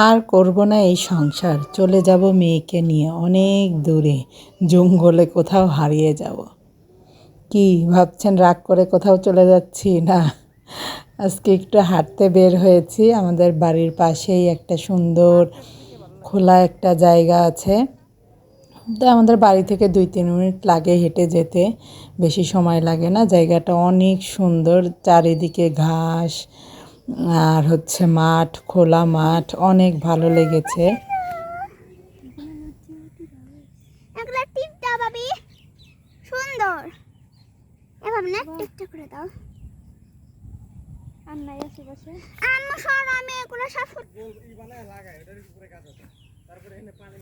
আর করব না এই সংসার, চলে যাব মেয়েকে নিয়ে অনেক দূরে, জঙ্গলে কোথাও হারিয়ে যাব। কি ভাবছেন, রাগ করে কোথাও চলে যাচ্ছি? না, আজকে একটু হাঁটতে বের হয়েছি। আমাদের বাড়ির পাশেই একটা সুন্দর খোলা একটা জায়গা আছে। তো আমাদের বাড়ি থেকে 2-3 মিনিট লাগে হেঁটে যেতে, বেশি সময় লাগে না। জায়গাটা অনেক সুন্দর, চারিদিকে ঘাস আর হচ্ছে মাঠ, খোলা মাঠ, অনেক ভালো লেগেছে। সুন্দর এভাবে না টিকটক করে দাও। আর নাই আশেপাশে আম্মু সর, আমি এগুলো সব ই বানায় লাগাই, এটার উপরে কাজ আছে। তারপরে এখানে পানি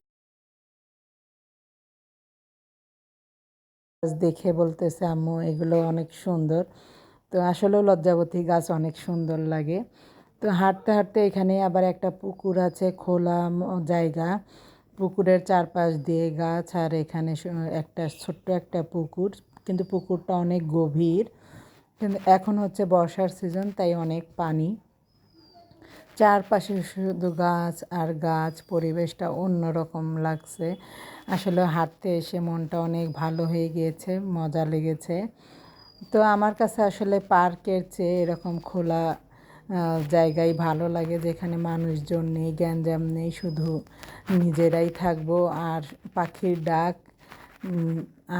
দেখে বলতেছে আম্মু এগুলো অনেক সুন্দর। তো আসলেও লজ্জাবতী গাছ অনেক সুন্দর লাগে। তো হাঁটতে হাঁটতে এখানে আবার একটা পুকুর আছে, খোলা জায়গা। পুকুরের চারপাশ দিয়ে গাছ, আর এখানে একটা ছোট্ট একটা পুকুর, কিন্তু পুকুরটা অনেক গভীর। কিন্তু এখন হচ্ছে বর্ষার সিজন, তাই অনেক পানি। চারপাশে শুধু গাছ আর গাছ, পরিবেশটা অন্যরকম লাগছে। আসলে হাঁটতে এসে মনটা অনেক ভালো হয়ে গিয়েছে, মজা লেগেছে। তো আমার কাছে আসলে পার্কের চেয়ে এরকম খোলা জায়গায় ভালো লাগে, যেখানে মানুষজন নেই, গ্যাঞ্জাম নেই, শুধু নিজেরাই থাকবো, আর পাখির ডাক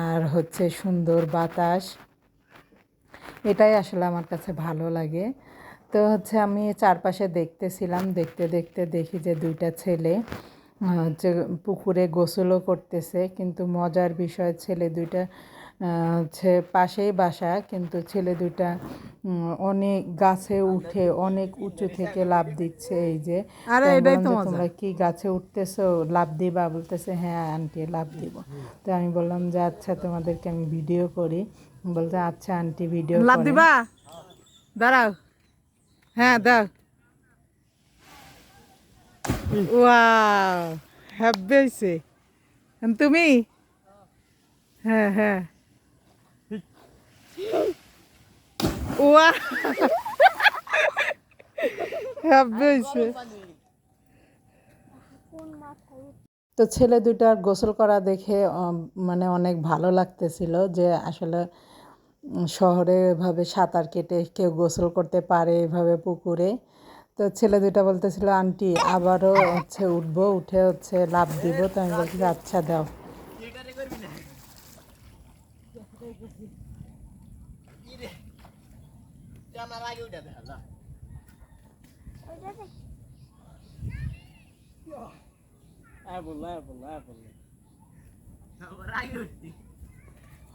আর হচ্ছে সুন্দর বাতাস, এটাই আসলে আমার কাছে ভালো লাগে। তো হচ্ছে আমি চারপাশে দেখতেছিলাম, দেখতে দেখতে দেখি যে 2টা ছেলে হচ্ছে পুকুরে গোসলও করতেছে। কিন্তু মজার বিষয়, ছেলে 2টা হচ্ছে পাশেই বাসা, কিন্তু ছেলে 2টা অনেক গাছে উঠে অনেক উঁচু থেকে লাফ দিচ্ছে। এই যে তোমরা কি গাছে উঠতেছো, লাফ দিবা? বলতেছে হ্যাঁ আন্টি, লাফ দিব। তো আমি বললাম যে আচ্ছা, তোমাদেরকে আমি ভিডিও করি। বলতে আচ্ছা আন্টি, ভিডিও লাফ দিবা, দাঁড়াও। হ্যাঁ দাও। ওয়াও, হ্যাপি হয়েছে। তুমি? হ্যাঁ হ্যাঁ। ওয়া, হ্যাপি হয়েছে। তো ছেলে 2টার গোসল করা দেখে মানে অনেক ভালো লাগতেছিল, যে আসলে শহরে এভাবে সাঁতার কেটে কেউ গোসল করতে পারে এভাবে পুকুরে। তো ছেলে 2টা বলতেছিল আন্টি আবারও হচ্ছে উঠবো, উঠে হচ্ছে লাফ দিব। তো আমি বলছি আচ্ছা দাও।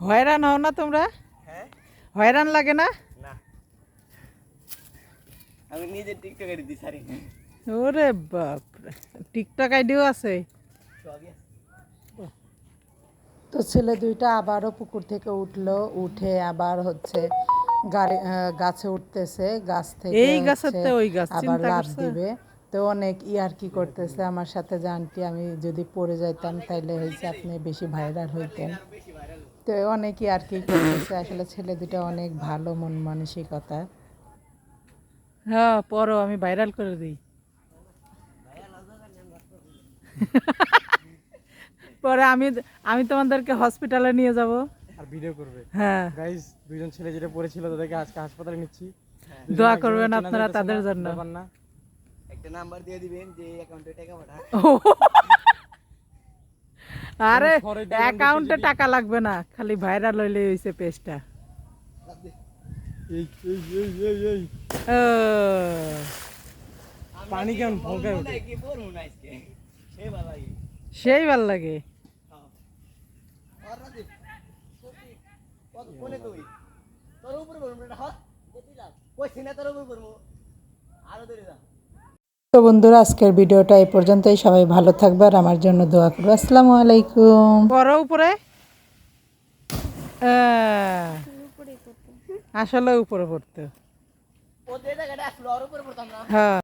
হয়রান হও না তোমরা? হয়রান লাগে না? আমি নিজে টিকটক এর দিই সারি। ওরে বাপ রে, টিকটক আইডিও আছে? তো ছেলে 2টা আবারও পুকুর থেকে উঠলো, উঠে আবার হচ্ছে গাছে উঠতেছে, গাছ থেকে এই গাছেতে ওই গাছ আবার চিন্তা লাফ করছে। দিবে। তো অনেক ইয়ার্কি করতেছে আমার সাথে, যে আন্টি আমি যদি পড়ে যাইতাম তাইলে হয়েছে আপনি বেশি ভাইরাল হইতেন। তো অনেক ইয়ার্কি করতেছে। আসলে ছেলে 2টা অনেক ভালো মন মানসিকতা। হ্যাঁ, পরও আমি ভাইরাল করে দিই। পরে আমি আমি তোমাদেরকে হসপিটালে নিয়ে যাব আর ভিডিও করবে। হ্যাঁ, গাইস, 2জন ছেলে যেটা পড়েছিল তাদেরকে আজকে হাসপাতালে নিচ্ছি। দোয়া করবেন আপনারা তাদের জন্য। একটা নাম্বার দিয়ে দিবেন যে অ্যাকাউন্টে টাকা পাঠায়। আরে অ্যাকাউন্টে টাকা লাগবে না, খালি ভাইরাল হইলে হইছে পেজটা। এই এই এই এই এই ও, পানি কেমন ভলকায় ওঠে কি পড়মু না আজকে, সেই ভালো লাগে। সেই ভাল লাগে। আর রাতে কত কোনে তুই তোর উপরে বলবো এটা হাত কইলাম কই সিনা তোর উপরে বলবো আরো ধরে যা। তো বন্ধুরা, আজকের ভিডিওটা এই পর্যন্তই। সবাই ভালো থাকবে আর আমার জন্য দোয়া করবে। আসসালামু আলাইকুম। পর উপরে আসলে উপরে পড়তে। ও যে জায়গাটা আসলো আর উপরে পড়তাম না। হ্যাঁ।